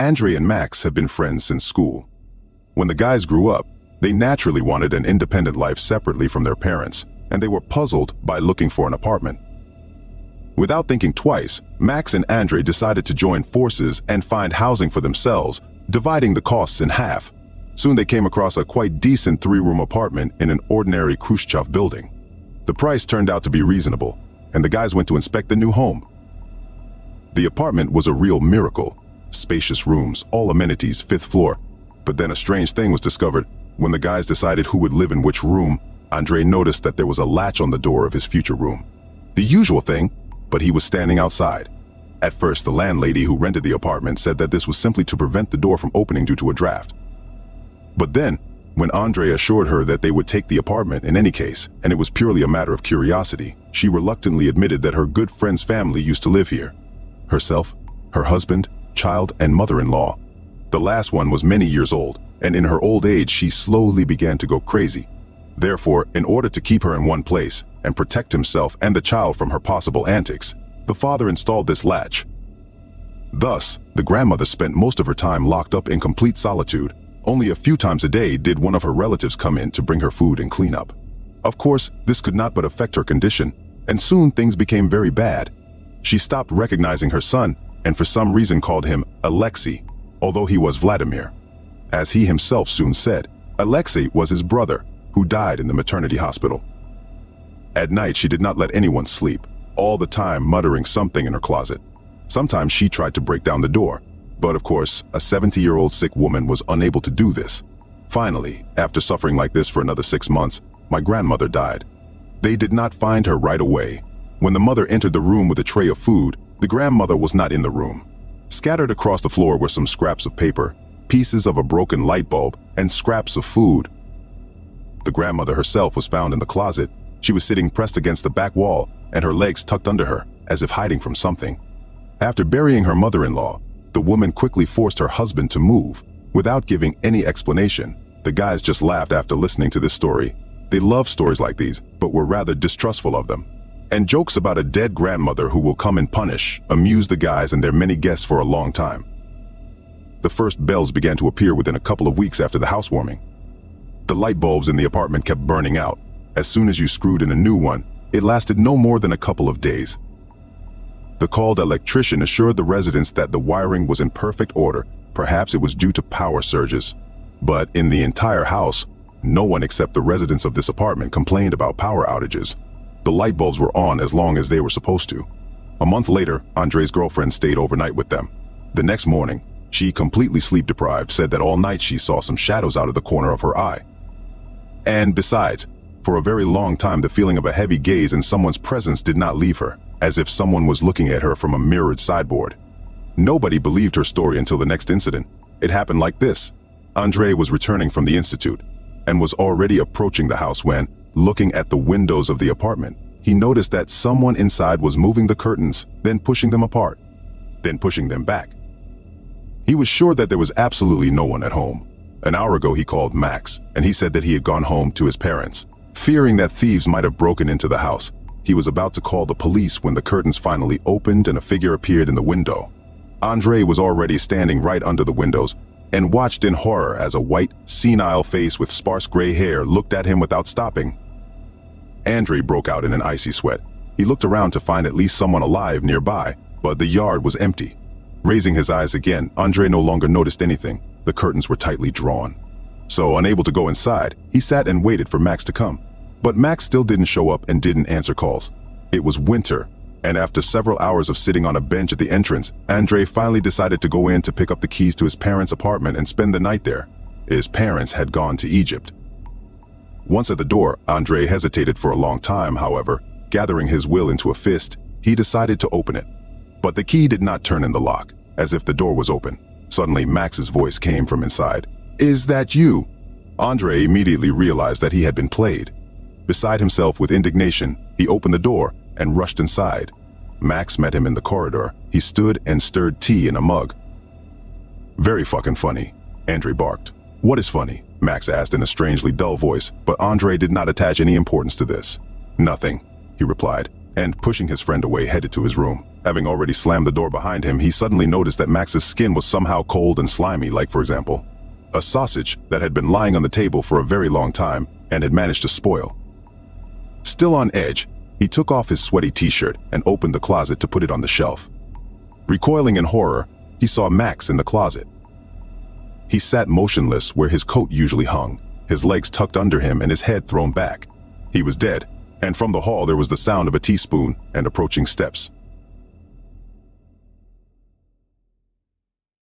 Andre and Max had been friends since school. When the guys grew up, they naturally wanted an independent life separately from their parents, and they were puzzled by looking for an apartment. Without thinking twice, Max and Andre decided to join forces and find housing for themselves, dividing the costs in half. Soon they came across a quite decent 3-room apartment in an ordinary Khrushchev building. The price turned out to be reasonable, and the guys went to inspect the new home. The apartment was a real miracle. Spacious rooms, all amenities, 5th floor. But then a strange thing was discovered. When the guys decided who would live in which room, Andre noticed that there was a latch on the door of his future room. The usual thing, but he was standing outside. At first, the landlady who rented the apartment said that this was simply to prevent the door from opening due to a draft. But then, when Andre assured her that they would take the apartment in any case, and it was purely a matter of curiosity, she reluctantly admitted that her good friend's family used to live here. Herself, her husband, child, and mother-in-law. The last one was many years old, and in her old age she slowly began to go crazy. Therefore, in order to keep her in one place and protect himself and the child from her possible antics, the father installed this latch. Thus, the grandmother spent most of her time locked up in complete solitude. Only a few times a day did one of her relatives come in to bring her food and clean up. Of course, this could not but affect her condition, and soon things became very bad. She stopped recognizing her son and for some reason called him Alexei, although he was Vladimir. As he himself soon said, Alexei was his brother, who died in the maternity hospital. At night, she did not let anyone sleep, all the time muttering something in her closet. Sometimes she tried to break down the door, but of course, a 70-year-old sick woman was unable to do this. Finally, after suffering like this for another 6 months, my grandmother died. They did not find her right away. When the mother entered the room with a tray of food, the grandmother was not in the room. Scattered across the floor were some scraps of paper, pieces of a broken light bulb, and scraps of food. The grandmother herself was found in the closet. She was sitting pressed against the back wall, and her legs tucked under her, as if hiding from something. After burying her mother-in-law, the woman quickly forced her husband to move, without giving any explanation. The guys just laughed after listening to this story. They love stories like these, but were rather distrustful of them. And jokes about a dead grandmother who will come and punish amused the guys and their many guests for a long time. The first bells began to appear within a couple of weeks after the housewarming. The light bulbs in the apartment kept burning out. As soon as you screwed in a new one, it lasted no more than a couple of days. The called electrician assured the residents that the wiring was in perfect order. Perhaps it was due to power surges. But in the entire house, no one except the residents of this apartment complained about power outages. The light bulbs were on as long as they were supposed to. A month later, Andre's girlfriend stayed overnight with them. The next morning, she, completely sleep-deprived, said that all night she saw some shadows out of the corner of her eye. And besides, for a very long time the feeling of a heavy gaze and someone's presence did not leave her, as if someone was looking at her from a mirrored sideboard. Nobody believed her story until the next incident. It happened like this. Andre was returning from the institute and was already approaching the house when, looking at the windows of the apartment, he noticed that someone inside was moving the curtains, then pushing them apart, then pushing them back. He was sure that there was absolutely no one at home. An hour ago he called Max, and he said that he had gone home to his parents. Fearing that thieves might have broken into the house, he was about to call the police when the curtains finally opened and a figure appeared in the window. Andre was already standing right under the windows and watched in horror as a white, senile face with sparse gray hair looked at him without stopping. Andre broke out in an icy sweat. He looked around to find at least someone alive nearby, but the yard was empty. Raising his eyes again, Andre no longer noticed anything. The curtains were tightly drawn. So, unable to go inside, he sat and waited for Max to come. But Max still didn't show up and didn't answer calls. It was winter, and after several hours of sitting on a bench at the entrance, Andre finally decided to go in to pick up the keys to his parents' apartment and spend the night there. His parents had gone to Egypt. Once at the door, Andre hesitated for a long time, however. Gathering his will into a fist, he decided to open it. But the key did not turn in the lock, as if the door was open. Suddenly, Max's voice came from inside. "Is that you?" Andre immediately realized that he had been played. Beside himself with indignation, he opened the door and rushed inside. Max met him in the corridor. He stood and stirred tea in a mug. "Very fucking funny," Andre barked. "What is funny?" Max asked in a strangely dull voice, but Andre did not attach any importance to this. "Nothing," he replied, and pushing his friend away headed to his room. Having already slammed the door behind him, he suddenly noticed that Max's skin was somehow cold and slimy, like, for example, a sausage that had been lying on the table for a very long time and had managed to spoil. Still on edge, he took off his sweaty t-shirt and opened the closet to put it on the shelf. Recoiling in horror, he saw Max in the closet. He sat motionless where his coat usually hung, his legs tucked under him and his head thrown back. He was dead, and from the hall there was the sound of a teaspoon and approaching steps.